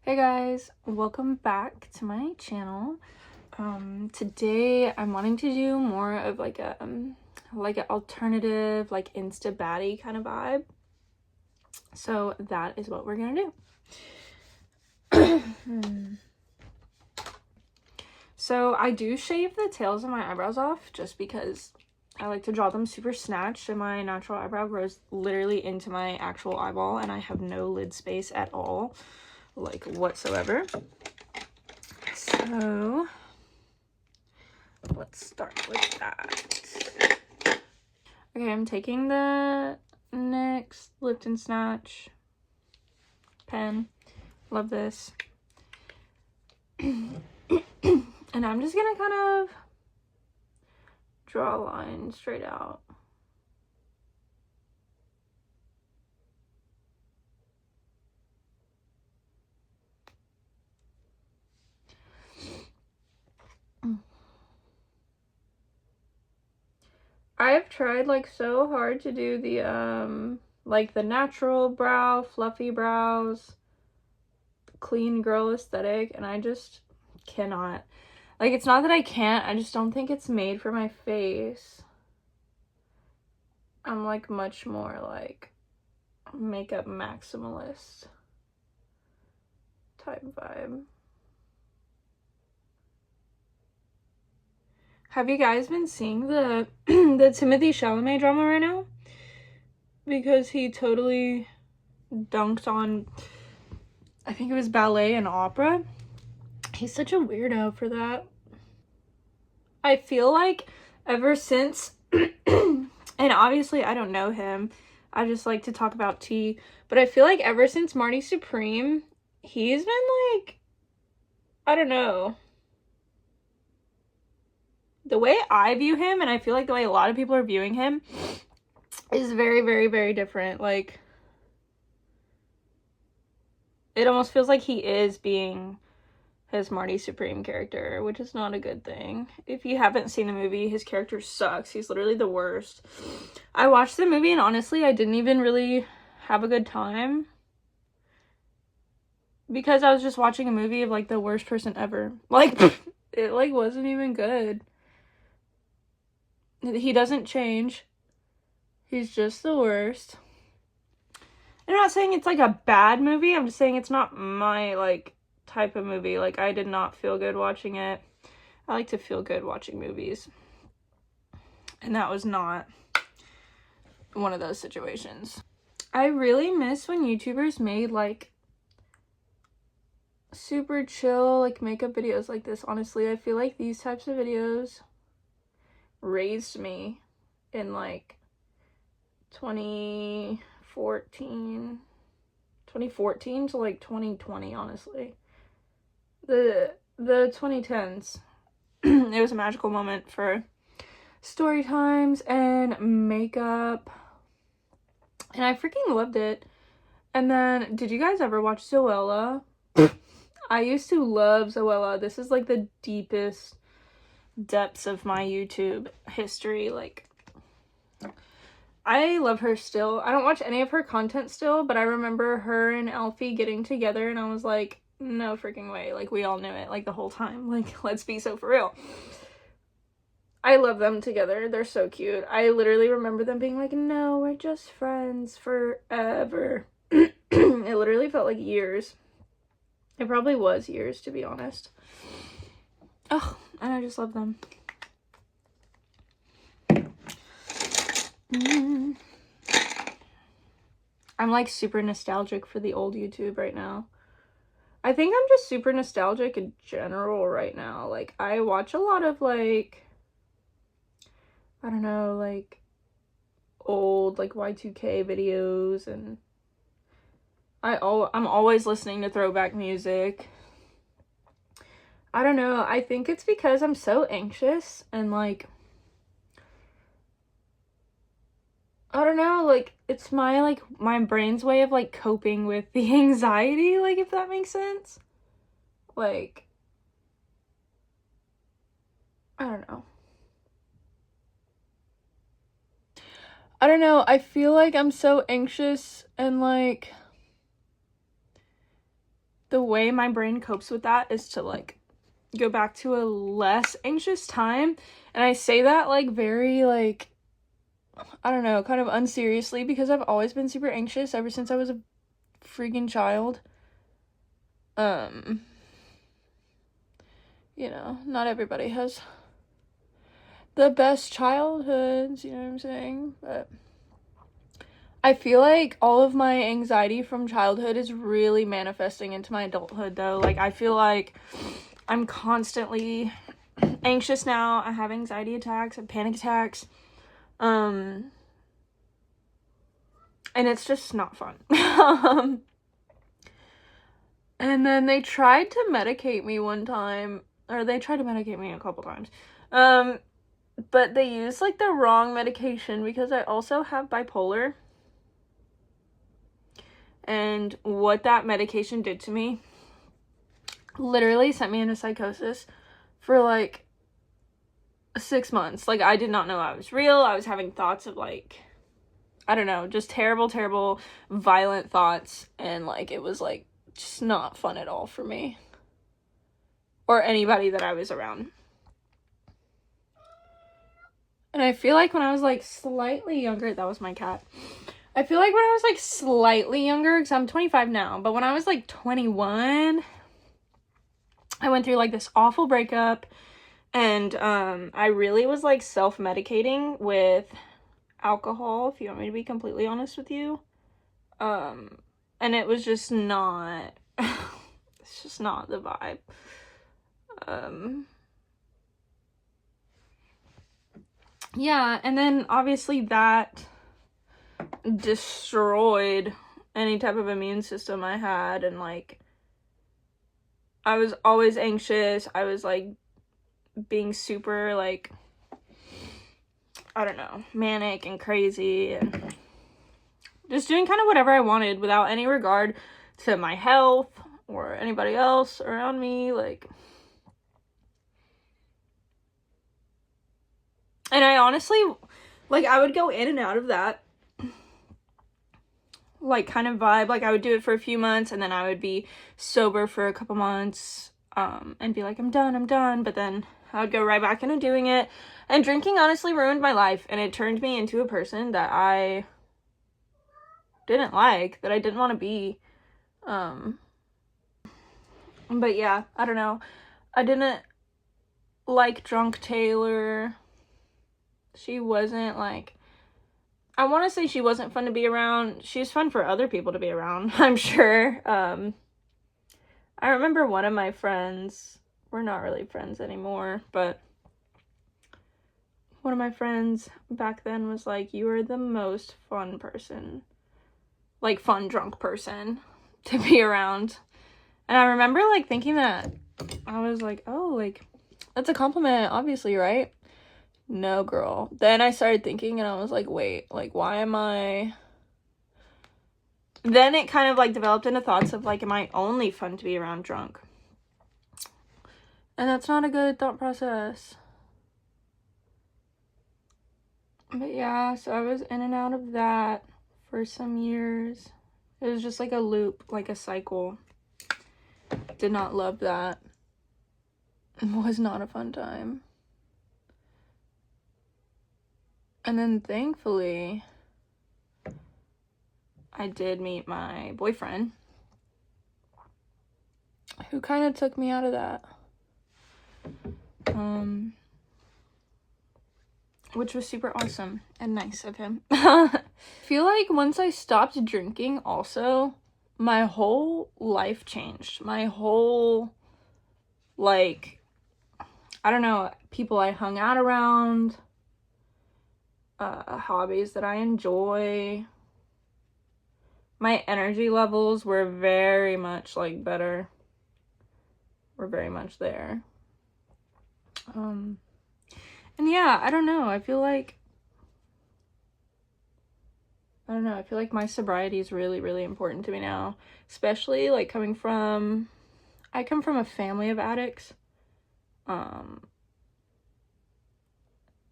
Hey guys, welcome back to my channel. Today I'm wanting to do more of like an alternative, like insta baddie kind of vibe. So that is what we're gonna do. So I do shave the tails of my eyebrows off just because I like to draw them super snatched, and my natural eyebrow grows literally into my actual eyeball, and I have no lid space at all, like whatsoever. So let's start with that. Okay, I'm taking the NYX Lift and Snatch pen. Love this. And I'm just gonna kind of draw a line straight out. I've tried like so hard to do the like the natural brow, fluffy brows, clean girl aesthetic, and I just cannot. Like, it's not that I can't, I just don't think it's made for my face. I'm like much more like makeup maximalist type vibe. Have you guys been seeing the the Timothy Chalamet drama right now? Because he totally dunked on, I think it was ballet and opera. He's such a weirdo for that. I feel like ever since, and obviously I don't know him, I just like to talk about tea, but I feel like ever since Marty Supreme, he's been like, I don't know. The way I view him, and I feel like the way a lot of people are viewing him, is very, very, very different. Like, it almost feels like he is being his Marty Supreme character, which is not a good thing. If you haven't seen the movie, his character sucks. He's literally the worst. I watched the movie and honestly, I didn't even really have a good time because I was just watching a movie of like the worst person ever. Like, it like wasn't even good. He doesn't change. He's just the worst. I'm not saying it's like a bad movie. I'm just saying it's not my like type of movie. Like, I did not feel good watching it. I like to feel good watching movies. And that was not one of those situations. I really miss when YouTubers made like super chill like makeup videos like this. Honestly, I feel like these types of videos raised me in like 2014 to like 2020, honestly. The 2010s. It was a magical moment for story times and makeup, and I freaking loved it. And then, did you guys ever watch Zoella? I used to love Zoella. This is like the deepest depths of my YouTube history. Like, I love her still. I don't watch any of her content still, but I remember her and Alfie getting together and I was like, no freaking way. Like, we all knew it like the whole time. Like, let's be so for real. I love them together. They're so cute. I literally remember them being like, no, we're just friends forever. It literally felt like years. It probably was years, to be honest. Oh, and I just love them. I'm like super nostalgic for the old YouTube right now. I think I'm just super nostalgic in general right now. Like, I watch a lot of like, I don't know, like old like Y2K videos, and I'm always listening to throwback music. I don't know. I think it's because I'm so anxious and like, I don't know, like it's my brain's way of like coping with the anxiety, like, if that makes sense. Like, I don't know. I don't know. I feel like I'm so anxious and like the way my brain copes with that is to, like, go back to a less anxious time. And I say that, like, very, like, I don't know, kind of unseriously, because I've always been super anxious ever since I was a freaking child. You know, not everybody has the best childhoods, you know what I'm saying? But I feel like all of my anxiety from childhood is really manifesting into my adulthood, though. Like, I feel like I'm constantly anxious now. I have anxiety attacks and panic attacks. And it's just not fun. And then they tried to medicate me one time, or they tried to medicate me a couple times. But they used, like, the wrong medication because I also have bipolar. And what that medication did to me literally sent me into psychosis for, like, 6 months. Like, I did not know I was real. I was having thoughts of, like, I don't know, just terrible, terrible, violent thoughts. And, like, it was, like, just not fun at all for me. Or anybody that I was around. And I feel like when I was, like, slightly younger, that was my cat. I feel like when I was, like, slightly younger, because I'm 25 now, but when I was, like, 21, I went through, like, this awful breakup, and I really was, like, self-medicating with alcohol, if you want me to be completely honest with you. And it was just not, it's just not the vibe. Yeah, and then obviously that destroyed any type of immune system I had, and, like, I was always anxious. I was, like, being super, like, I don't know, manic and crazy, and just doing kind of whatever I wanted without any regard to my health or anybody else around me, like. And I honestly, like, I would go in and out of that, like, kind of vibe. Like, I would do it for a few months, and then I would be sober for a couple months, and be like, I'm done, but then I would go right back into doing it. And drinking honestly ruined my life, and it turned me into a person that I didn't like, that I didn't want to be. But yeah, I don't know. I didn't like drunk Taylor. She wasn't, like, I want to say she wasn't fun to be around. She's fun for other people to be around, I'm sure. I remember one of my friends, we're not really friends anymore, but one of my friends back then was like, you are the most fun person, like, fun drunk person to be around. And I remember, like, thinking that, I was like, oh, like, that's a compliment, obviously, right? No, girl. Then I started thinking, and I was like, wait, like, why am I... Then it kind of, like, developed into thoughts of, like, am I only fun to be around drunk? And that's not a good thought process. But yeah, so I was in and out of that for some years. It was just like a loop, like a cycle. Did not love that. It was not a fun time. And then thankfully, I did meet my boyfriend, who kind of took me out of that. Which was super awesome and nice of him. I feel like once I stopped drinking also, my whole life changed. My whole, like, I don't know, people I hung out around, hobbies that I enjoy. My energy levels were very much, like, better. Were very much there. And yeah, I don't know. I feel like my sobriety is really, really important to me now. Especially, like, I come from a family of addicts.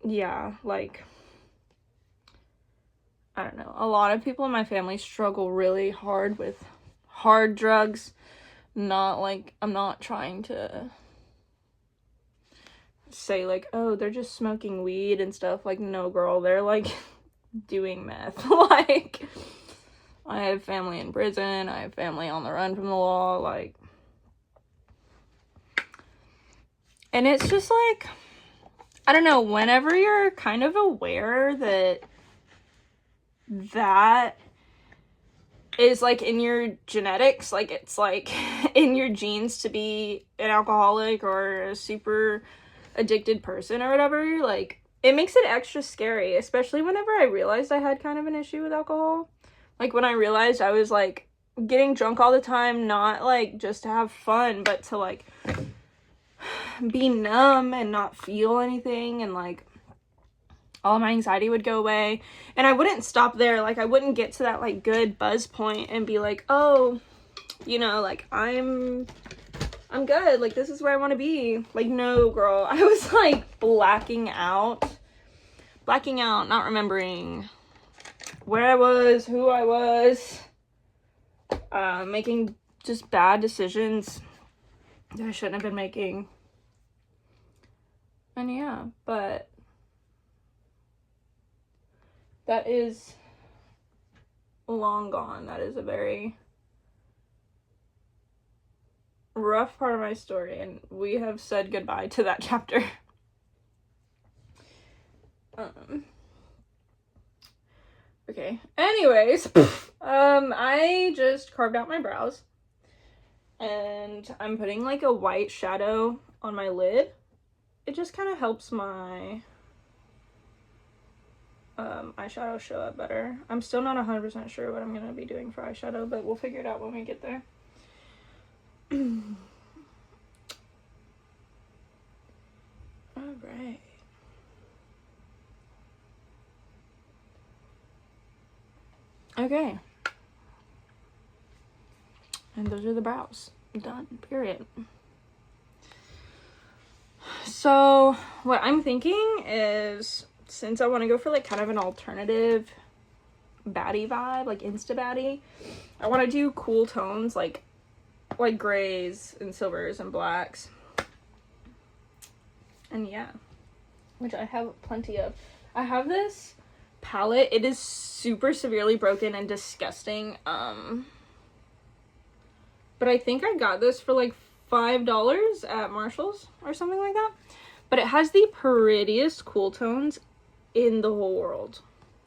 Yeah, like, I don't know. A lot of people in my family struggle really hard with hard drugs, Not like, I'm not trying to say like, oh, they're just smoking weed and stuff. Like, no, girl, they're like doing meth. Like, I have family in prison, I have family on the run from the law, like, and it's just like, I don't know, whenever you're kind of aware that that is like in your genetics, like it's like in your genes to be an alcoholic or a super addicted person or whatever, like, it makes it extra scary, especially whenever I realized I had kind of an issue with alcohol. Like, when I realized I was like getting drunk all the time, not like just to have fun, but to like be numb and not feel anything, and like all my anxiety would go away. And I wouldn't stop there. Like, I wouldn't get to that like good buzz point and be like, oh, you know, like I'm good, like this is where I want to be. Like, no, girl, I was like blacking out, not remembering where I was, who I was, making just bad decisions that I shouldn't have been making. And yeah, but that is long gone. That is a very rough part of my story, and we have said goodbye to that chapter. Okay, anyways, I just carved out my brows, and I'm putting like a white shadow on my lid. It just kind of helps my eyeshadow show up better. I'm still not 100% sure what I'm gonna be doing for eyeshadow, but we'll figure it out when we get there. Alright. Okay. And those are the brows. Done. Period. So, what I'm thinking is, since I want to go for like kind of an alternative baddie vibe, like insta baddie, I want to do cool tones like grays and silvers and blacks. And yeah, which I have plenty of. I have this palette. It is super severely broken and disgusting. But I think I got this for like $5 at Marshall's or something like that. But it has the prettiest cool tones in the whole world.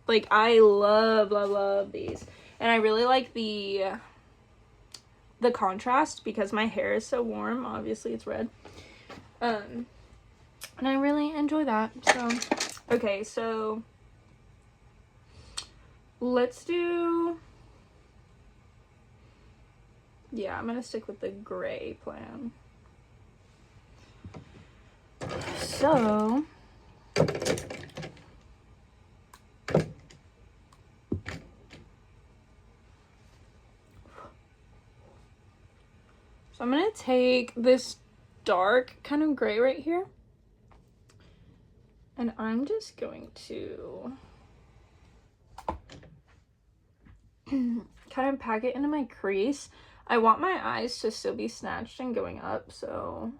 Like, I love these. And I really like the contrast because my hair is so warm. Obviously, it's red. And I really enjoy that. So, okay, so let's do... Yeah, I'm gonna stick with the gray plan. So, I'm gonna take this dark kind of gray right here, and I'm just going to kind of pack it into my crease. I want my eyes to still be snatched and going up, so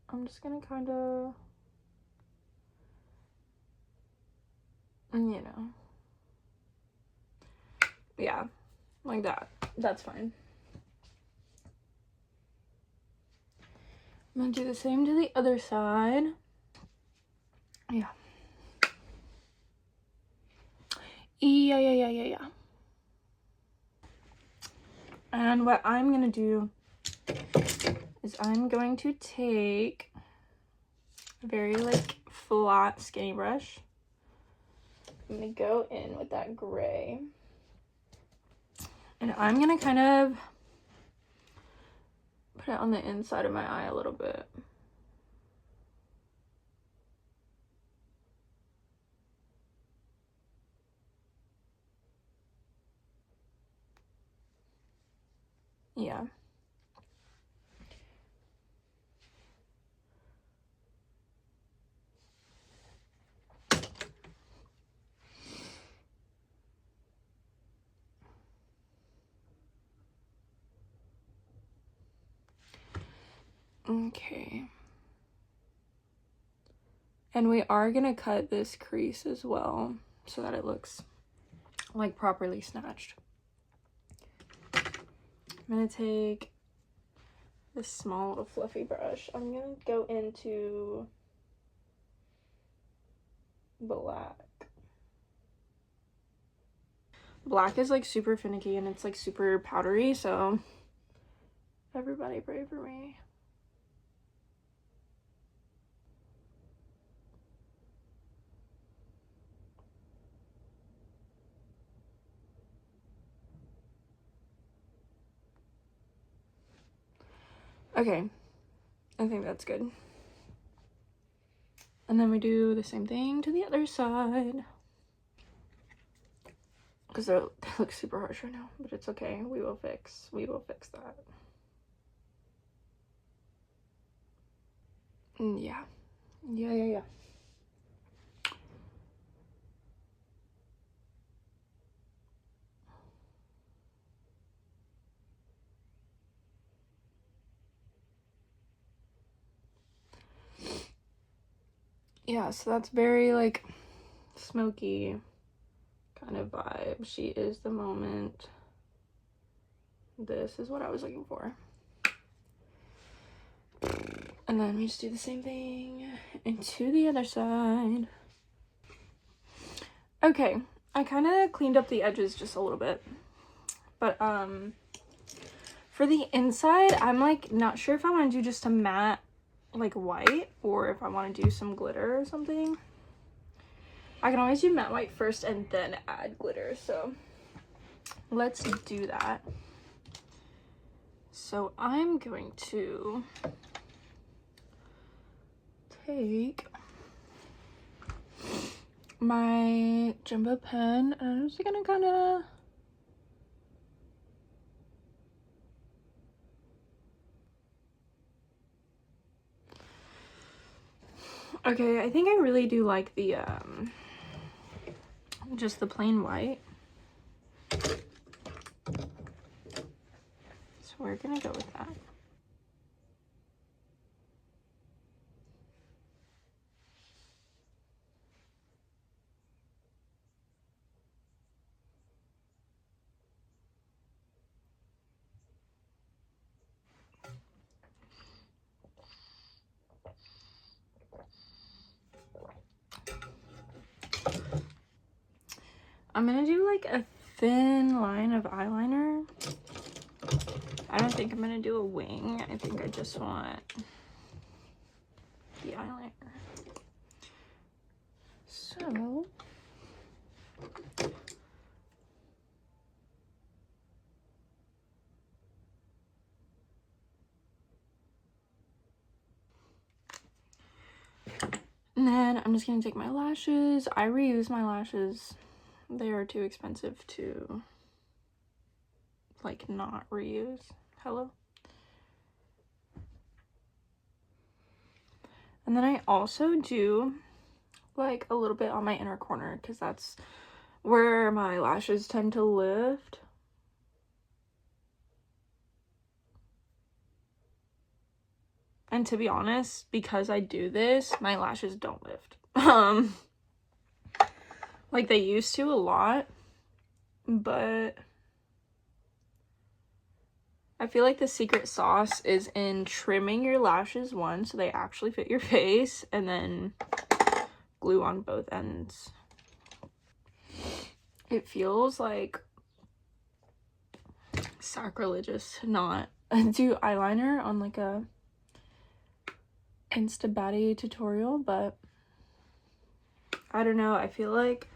I'm just gonna kind of, you know, yeah, like that. That's fine. I'm gonna do the same to the other side. Yeah. Yeah. And what I'm gonna do is I'm going to take a very like flat skinny brush. I'm gonna go in with that gray, and I'm gonna kind of put it on the inside of my eye a little bit. Yeah. Okay. And we are gonna cut this crease as well so that it looks like properly snatched. I'm gonna take this small little fluffy brush. I'm gonna go into black. Black is like super finicky and it's like super powdery, so everybody pray for me. Okay, I think that's good. And then we do the same thing to the other side. Because they look super harsh right now, but it's okay. We will fix that. Yeah. Yeah. Yeah, so that's very like smoky kind of vibe. She is the moment. This is what I was looking for. And then we just do the same thing into the other side. Okay, I kind of cleaned up the edges just a little bit. But for the inside, I'm like not sure if I want to do just a matte like white or if I want to do some glitter or something. I can always do matte white first and then add glitter, so let's do that. So I'm going to take my jumbo pen and I'm just gonna kind of okay, I think I really do like the just the plain white, so we're gonna go with that. I'm gonna do like a thin line of eyeliner. I don't think I'm gonna do a wing. I think I just want the eyeliner. So and then I'm just gonna take my lashes. I reuse my lashes. They are too expensive to like not reuse. Hello. And then I also do like a little bit on my inner corner because that's where my lashes tend to lift. And to be honest, because I do this, my lashes don't lift. Like they used to a lot, but I feel like the secret sauce is in trimming your lashes one so they actually fit your face and then glue on both ends. It feels like sacrilegious to not do eyeliner on like a Instabaddie tutorial, but I don't know, I feel like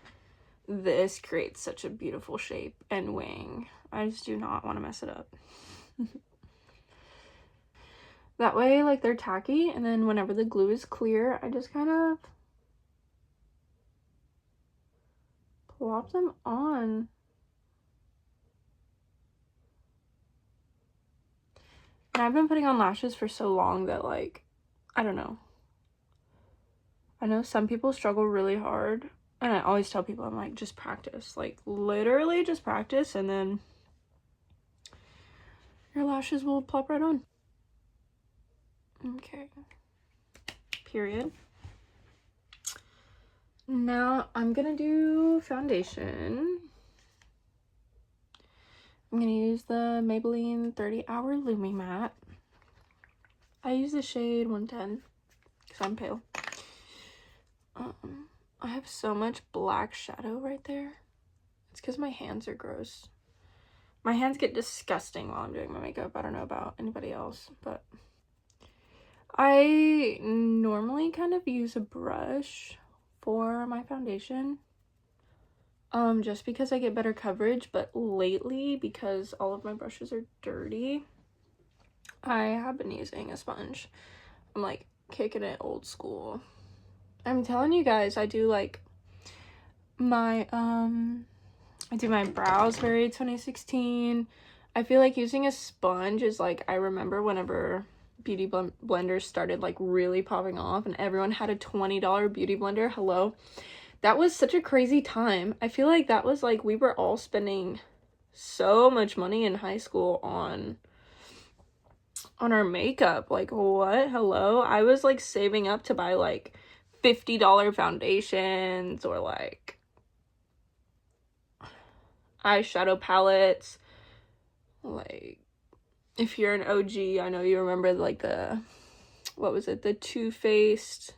this creates such a beautiful shape and wing. I just do not want to mess it up. That way, like, they're tacky, and then whenever the glue is clear, I just kind of plop them on. And I've been putting on lashes for so long that, like, I don't know. I know some people struggle really hard, and I always tell people, I'm like, just practice. Like, literally just practice, and then your lashes will plop right on. Okay. Period. Now I'm gonna do foundation. I'm gonna use the Maybelline 30 Hour Lumi Matte. I use the shade 110 because I'm pale. I have so much black shadow right there. It's because my hands are gross. My hands get disgusting while I'm doing my makeup. I don't know about anybody else, but I normally kind of use a brush for my foundation. Just because I get better coverage, but lately, because all of my brushes are dirty, I have been using a sponge. I'm like kicking it old school. I'm telling you guys, I do like my I do my brows very 2016. I feel like using a sponge is like, I remember whenever beauty blenders started like really popping off and everyone had a $20 beauty blender. Hello, that was such a crazy time. I feel like that was like, we were all spending so much money in high school on our makeup. Like, what? Hello, I was like saving up to buy like $50 foundations or like eyeshadow palettes. Like, if you're an OG, I know you remember like the, what was it, the Too Faced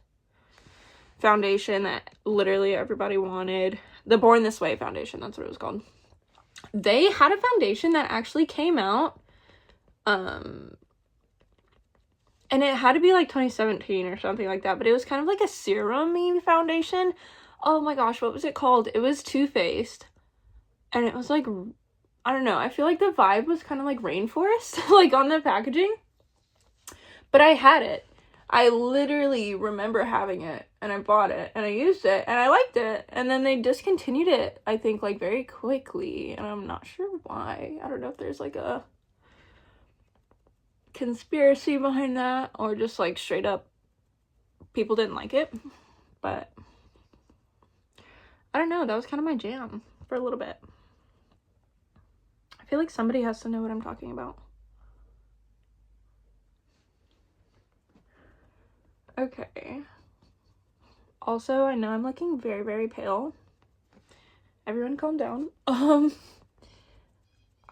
foundation that literally everybody wanted. The Born This Way foundation, that's what it was called. They had a foundation that actually came out, and it had to be like 2017 or something like that, but it was kind of like a serum-y foundation. Oh my gosh, what was it called? It was Too Faced, and it was like, I don't know, I feel like the vibe was kind of like rainforest, like on the packaging. But I had it. I literally remember having it, and I bought it, and I used it, and I liked it, and then they discontinued it, I think, like, very quickly, and I'm not sure why. I don't know if there's, like, a conspiracy behind that, or just, like, straight up people didn't like it, but I don't know, that was kind of my jam for a little bit. I feel like somebody has to know what I'm talking about. Okay. Also, I know I'm looking very, very pale. Everyone calm down.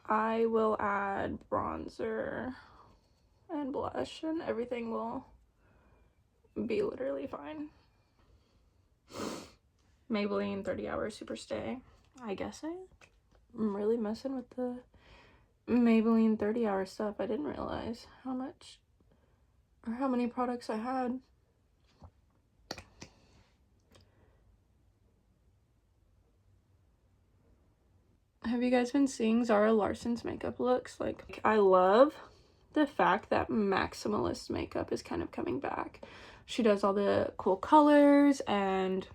I will add bronzer and blush and everything will be literally fine. Maybelline 30 Hour Super Stay. I guess I'm really messing with the Maybelline 30 Hour stuff. I didn't realize how much or how many products I had. Have you guys been seeing Zara Larsson's makeup looks? Like, I love the fact that maximalist makeup is kind of coming back. She does all the cool colors and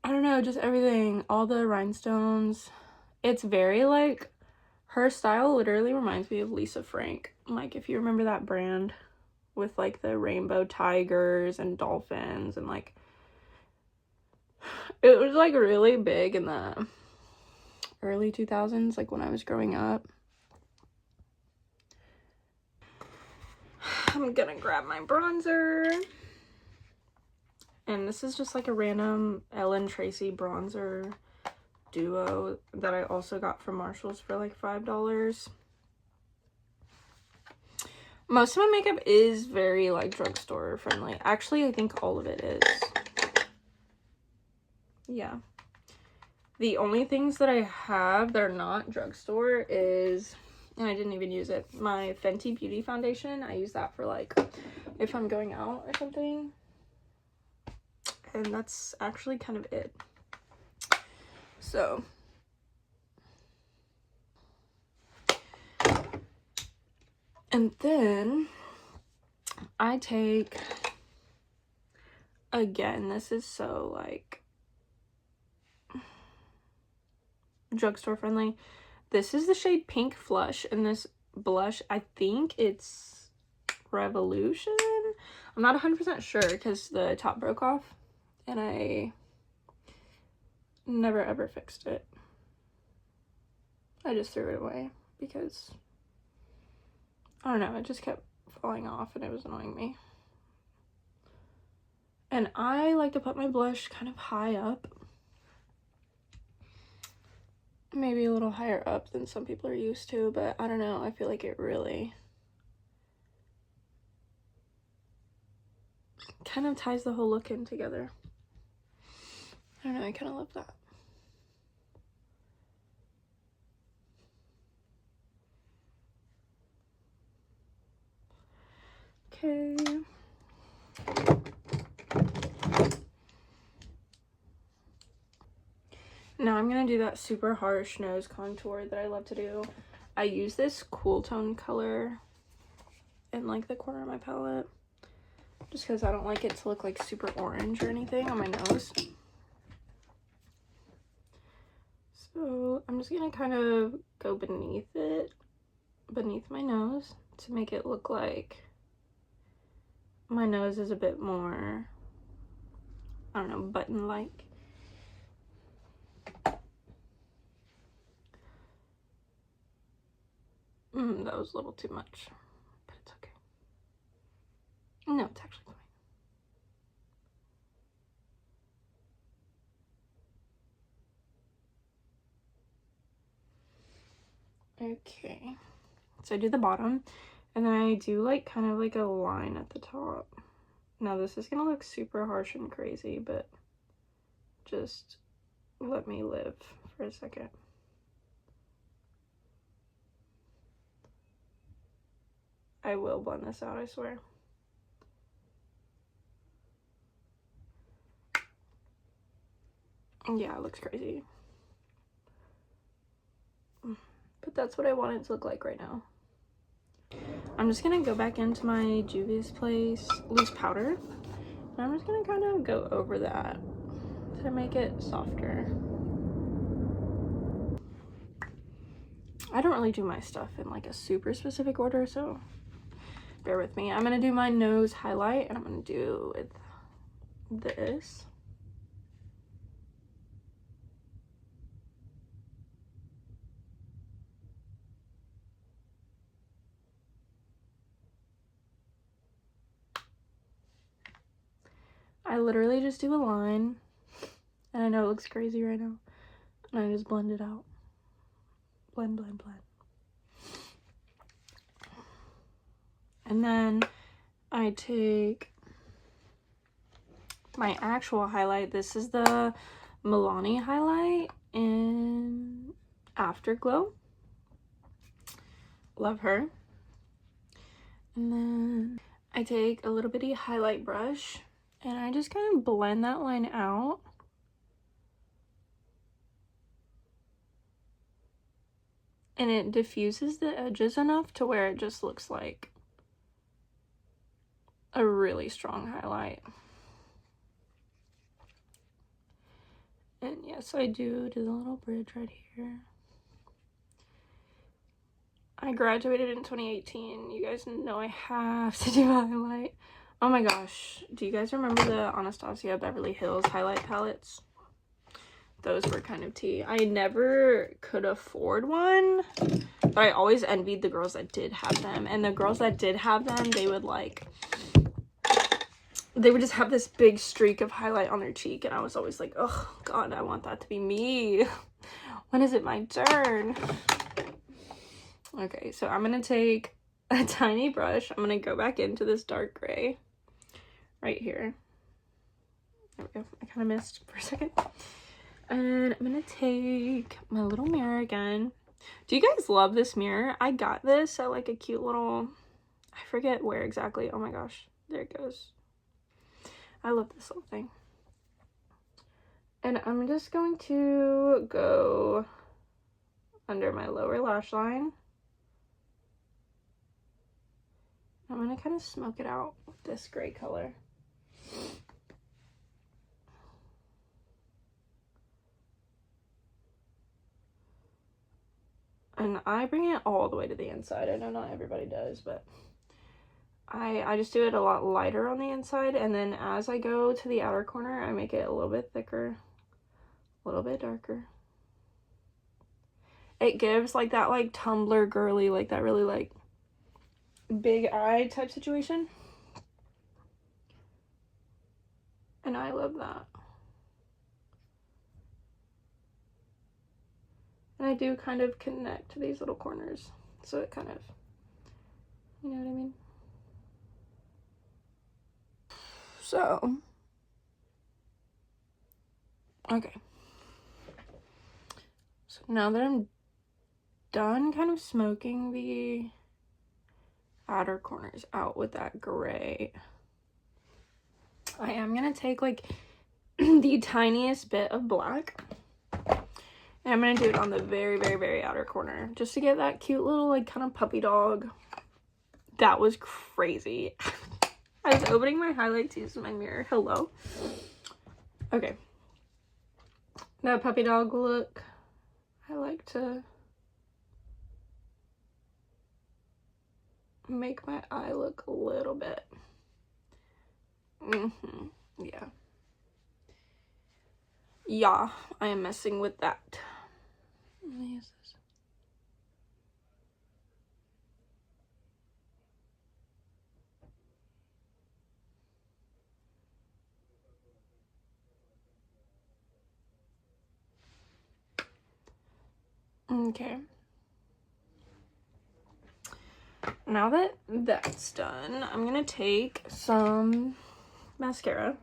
I don't know, just everything, all the rhinestones. It's very like, her style literally reminds me of Lisa Frank. Like, if you remember that brand with like the rainbow tigers and dolphins and like, it was like really big in the early 2000s, like when I was growing up. I'm gonna grab my bronzer. And this is just like a random Ellen Tracy bronzer duo that I also got from Marshall's for like $5. Most of my makeup is very like drugstore friendly. Actually, I think all of it is. Yeah. The only things that I have that are not drugstore is, and I didn't even use it, my Fenty Beauty foundation. I use that for like if I'm going out or something. And that's actually kind of it. So and then I take, again, this is so like drugstore friendly. This is the shade Pink Flush, and this blush, I think it's Revolution. I'm not 100% sure because the top broke off and I never ever fixed it. I just threw it away because I don't know, it just kept falling off and it was annoying me. And I like to put my blush kind of high up. Maybe a little higher up than some people are used to, but I don't know. I feel like it really kind of ties the whole look in together. I don't know, I kind of love that. Okay. Now I'm gonna do that super harsh nose contour that I love to do. I use this cool tone color in like the corner of my palette just because I don't like it to look like super orange or anything on my nose. So I'm just gonna kind of go beneath my nose to make it look like my nose is a bit more, I don't know, button-like. That was a little too much, but it's okay. No, it's actually fine. Okay, so I do the bottom, and then I do like kind of like a line at the top. Now this is gonna look super harsh and crazy, but just let me live for a second. I will blend this out, I swear. Yeah, it looks crazy. But that's what I want it to look like right now. I'm just gonna go back into my Juvia's Place loose powder. And I'm just gonna kind of go over that to make it softer. I don't really do my stuff in like a super specific order, so bear with me. I'm gonna do my nose highlight, and I'm gonna do with this. I literally just do a line, and I know it looks crazy right now, and I just blend it out. Blend, blend, blend. And then I take my actual highlight. This is the Milani highlight in Afterglow. Love her. And then I take a little bitty highlight brush and I just kind of blend that line out. And it diffuses the edges enough to where it just looks like a really strong highlight. And yes, I do the little bridge right here. I graduated in 2018. You guys know I have to do highlight. Oh my gosh. Do you guys remember the Anastasia Beverly Hills highlight palettes? Those were kind of tea. I never could afford one, but I always envied the girls that did have them. And the girls that did have them, they would just have this big streak of highlight on their cheek. And I was always like, oh God, I want that to be me. When is it my turn? Okay, so I'm gonna take a tiny brush. I'm gonna go back into this dark gray right here. There we go. I kind of missed for a second. And I'm gonna take my little mirror again. Do you guys love this mirror? I got this at like a cute little, I forget where exactly. Oh my gosh, there it goes. I love this little thing. And I'm just going to go under my lower lash line. I'm gonna kind of smoke it out with this gray color. And I bring it all the way to the inside. I know not everybody does, but I just do it a lot lighter on the inside, and then as I go to the outer corner, I make it a little bit thicker, a little bit darker. It gives like that like Tumblr girly, like that really like big eye type situation. And I love that. And I do kind of connect these little corners. So it kind of, you know what I mean? So, okay. So now that I'm done kind of smoking the outer corners out with that gray, I am gonna take like the tiniest bit of black, and I'm gonna do it on the very, very, very outer corner just to get that cute little like kind of puppy dog. That was crazy. I was opening my highlights using my mirror. Hello. Okay. That puppy dog look, I like to make my eye look a little bit. Yeah. Yeah, I am messing with that. Let me use this. Okay. Now that that's done, I'm gonna take some mascara.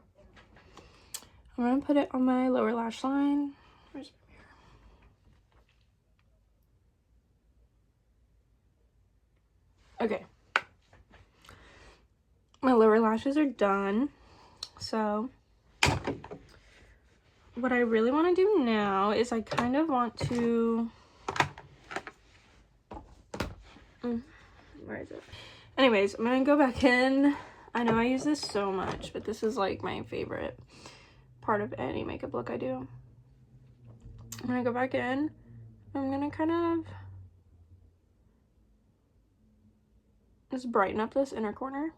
I'm gonna put it on my lower lash line. Where's my mirror? Okay. My lower lashes are done. So what I really want to do now is I kind of want to where is it? Anyways, I'm gonna go back in. I know I use this so much, but this is like my favorite part of any makeup look I do. I'm gonna go back in. I'm gonna kind of just brighten up this inner corner.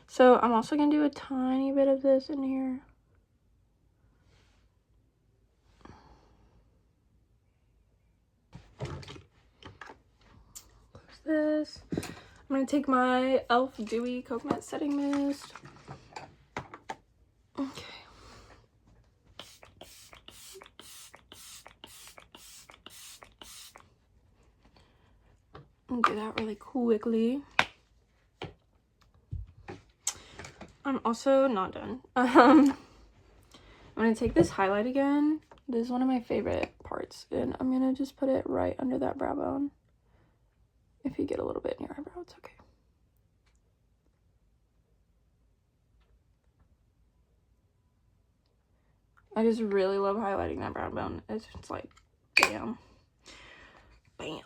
So I'm also gonna do a tiny bit of this in here. Close this. I'm gonna take my e.l.f. Dewy Coconut Setting Mist. Okay. And do that really quickly. I'm also not done. I'm gonna take this highlight again. This is one of my favorite parts, and I'm gonna just put it right under that brow bone. If you get a little bit in your eyebrow, it's okay. I just really love highlighting that brow bone. It's just like, bam, bam.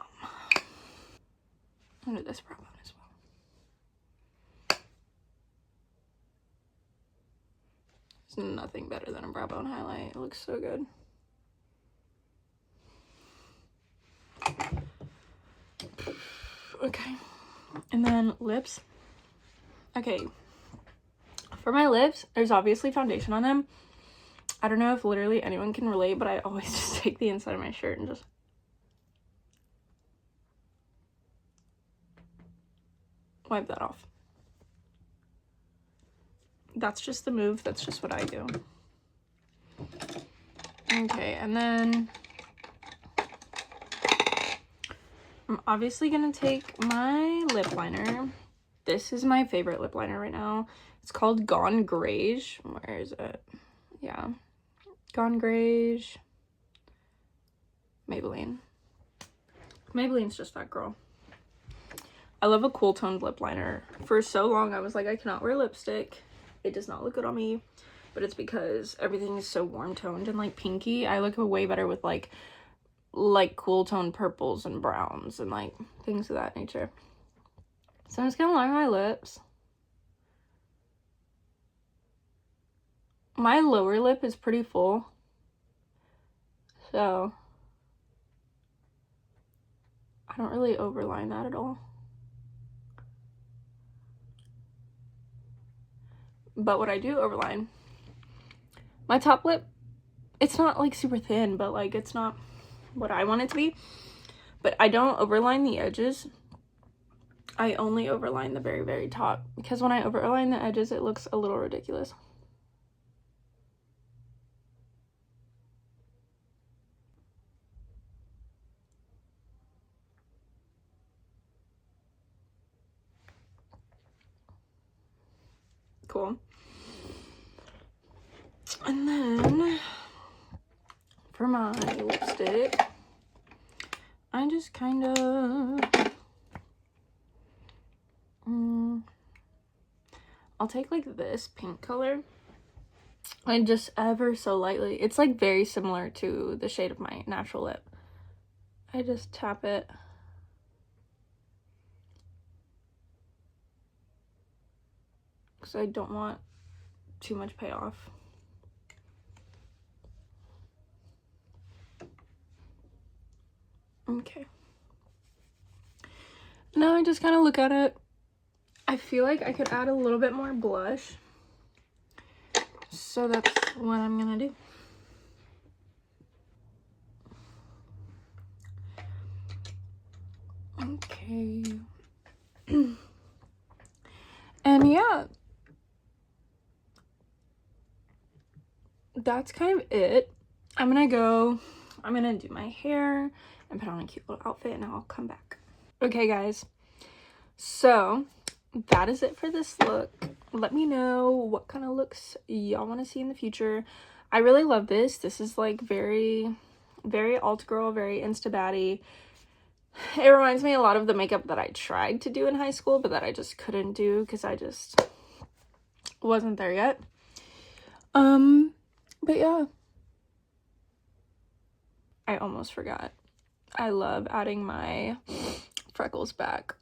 Under this brow bone as well. There's nothing better than a brow bone highlight. It looks so good. Okay, and then lips. Okay, for my lips, there's obviously foundation on them. I don't know if literally anyone can relate, but I always just take the inside of my shirt and just wipe that off. That's just the move. That's just what I do. Okay, and then I'm obviously gonna take my lip liner. This is my favorite lip liner right now. It's called Gone Greige. Where is it? Yeah. Gone Greige. Maybelline. Maybelline's just that girl. I love a cool toned lip liner. For so long, I was like, I cannot wear lipstick. It does not look good on me. But it's because everything is so warm toned and like pinky. I look way better with like cool toned purples and browns and like things of that nature. So I'm just gonna line my lips. My lower lip is pretty full, so I don't really overline that at all. But what I do overline, my top lip, it's not like super thin, but like it's not what I want it to be. But I don't overline the edges I only overline the very, very top because when I overline the edges, it looks a little ridiculous. Cool. And then for my lipstick, I just kind of I'll take like this pink color and just ever so lightly, it's like very similar to the shade of my natural lip, I just tap it because I don't want too much payoff. Okay. Now I just kind of look at it. I feel like I could add a little bit more blush. So that's what I'm gonna do. Okay. And yeah, that's kind of it. I'm gonna do my hair and put on a cute little outfit, and I'll come back. Okay guys, so that is it for this look. Let me know what kind of looks y'all want to see in the future. I really love this. This is like very, very alt girl, very insta baddie. It reminds me a lot of the makeup that I tried to do in high school, but that I just couldn't do because I just wasn't there yet. But yeah, I almost forgot. I love adding my freckles back.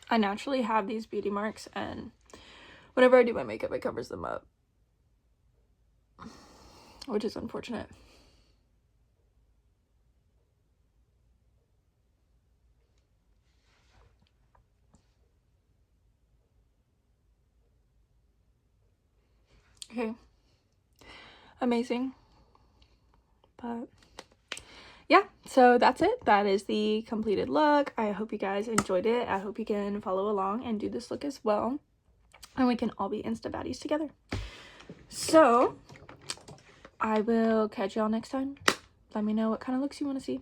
I naturally have these beauty marks, and whenever I do my makeup, it covers them up, which is unfortunate. Okay, amazing. But yeah, so that's it. That is the completed look. I hope you guys enjoyed it. I hope you can follow along and do this look as well, and we can all be insta baddies together. So I will catch y'all next time. Let me know what kind of looks you want to see.